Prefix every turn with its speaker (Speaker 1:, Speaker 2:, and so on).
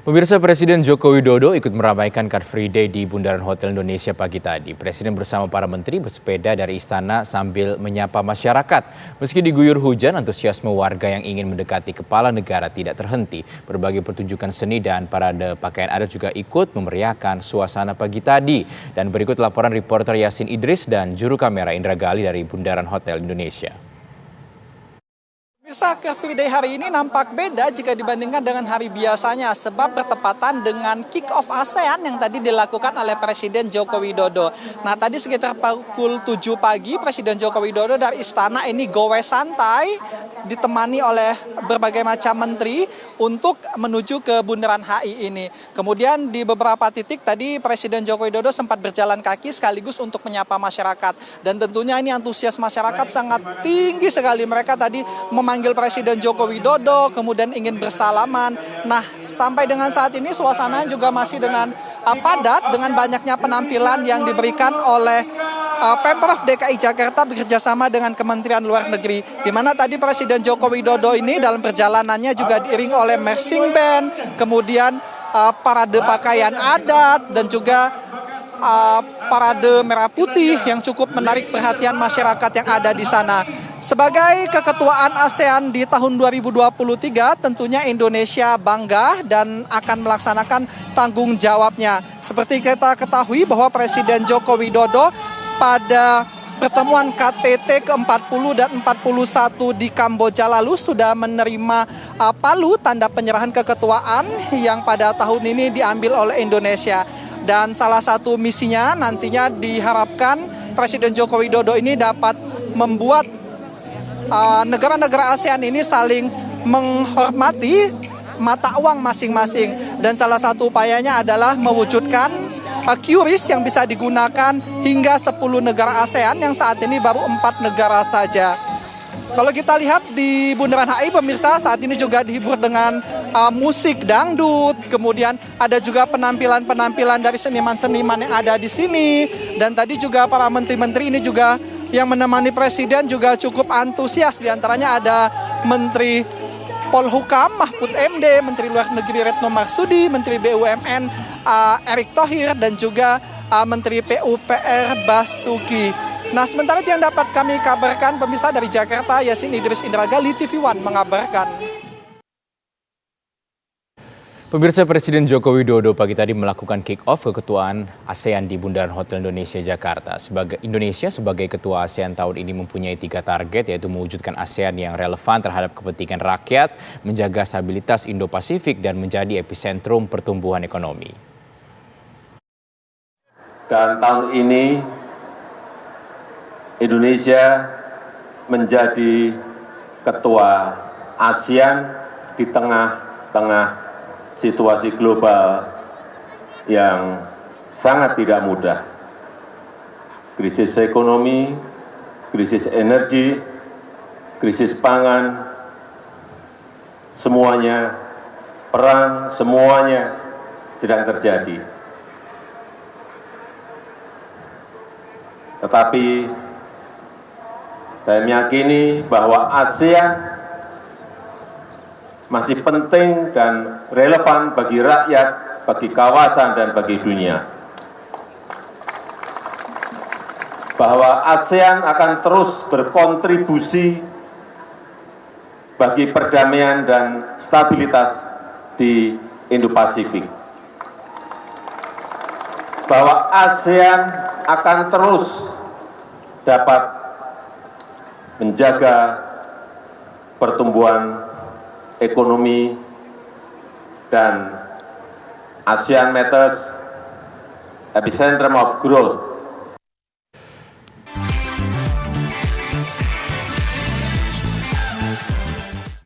Speaker 1: Pemirsa, Presiden Joko Widodo ikut meramaikan Car Free Day di Bundaran Hotel Indonesia pagi tadi. Presiden bersama para menteri bersepeda dari istana sambil menyapa masyarakat. Meski diguyur hujan, antusiasme warga yang ingin mendekati kepala negara tidak terhenti. Berbagai pertunjukan seni dan parade pakaian adat juga ikut memeriahkan suasana pagi tadi. Dan berikut laporan reporter Yasin Idris dan juru kamera Indra Gali dari Bundaran Hotel Indonesia.
Speaker 2: Car Free Day hari ini nampak beda jika dibandingkan dengan hari biasanya sebab bertepatan dengan kick-off ASEAN yang tadi dilakukan oleh Presiden Joko Widodo. Nah, tadi sekitar pukul 7 pagi Presiden Joko Widodo dari istana ini goes santai ditemani oleh berbagai macam menteri untuk menuju ke Bundaran HI ini. Kemudian di beberapa titik tadi Presiden Joko Widodo sempat berjalan kaki sekaligus untuk menyapa masyarakat. Dan tentunya ini antusias masyarakat sangat tinggi sekali. Mereka tadi memanggil Presiden Joko Widodo, kemudian ingin bersalaman. Nah, sampai dengan saat ini suasana juga masih dengan padat dengan banyaknya penampilan yang diberikan oleh Pemprov DKI Jakarta bekerjasama dengan Kementerian Luar Negeri. Di mana tadi Presiden Joko Widodo ini dalam perjalanannya juga diiringi oleh marching band, kemudian parade pakaian adat dan juga parade merah putih yang cukup menarik perhatian masyarakat yang ada di sana. Sebagai keketuaan ASEAN di tahun 2023, tentunya Indonesia bangga dan akan melaksanakan tanggung jawabnya. Seperti kita ketahui bahwa Presiden Joko Widodo pada pertemuan KTT ke-40 dan 41 di Kamboja lalu sudah menerima palu tanda penyerahan keketuaan yang pada tahun ini diambil oleh Indonesia. Dan salah satu misinya nantinya diharapkan Presiden Joko Widodo ini dapat membuat negara-negara ASEAN ini saling menghormati mata uang masing-masing. Dan salah satu upayanya adalah mewujudkan QRIS yang bisa digunakan hingga 10 negara ASEAN yang saat ini baru 4 negara saja. Kalau kita lihat di Bundaran HI, pemirsa, saat ini juga dihibur dengan musik dangdut, kemudian ada juga penampilan-penampilan dari seniman-seniman yang ada di sini. Dan tadi juga para menteri-menteri ini juga yang menemani Presiden juga cukup antusias. Di antaranya ada Menteri Polhukam Mahfud MD, Menteri Luar Negeri Retno Marsudi, Menteri BUMN Erick Thohir, dan juga Menteri PUPR Basuki. Nah, sementara itu yang dapat kami kabarkan, pemirsa, dari Jakarta, Yasin Idris, Indra Gali, TV One mengabarkan.
Speaker 1: Pemirsa, Presiden Joko Widodo pagi tadi melakukan kick-off keketuaan ASEAN di Bundaran Hotel Indonesia Jakarta. Indonesia sebagai ketua ASEAN tahun ini mempunyai 3 target, yaitu mewujudkan ASEAN yang relevan terhadap kepentingan rakyat, menjaga stabilitas Indo-Pasifik, dan menjadi epicentrum pertumbuhan ekonomi.
Speaker 3: Dan tahun ini Indonesia menjadi ketua ASEAN di tengah-tengah situasi global yang sangat tidak mudah. Krisis ekonomi, krisis energi, krisis pangan, semuanya, perang, semuanya sedang terjadi. Tetapi saya meyakini bahwa ASEAN masih penting dan relevan bagi rakyat, bagi kawasan, dan bagi dunia. Bahwa ASEAN akan terus berkontribusi bagi perdamaian dan stabilitas di Indo-Pasifik. Bahwa ASEAN akan terus dapat menjaga pertumbuhan ekonomi, dan ASEAN Matters epicentrum of growth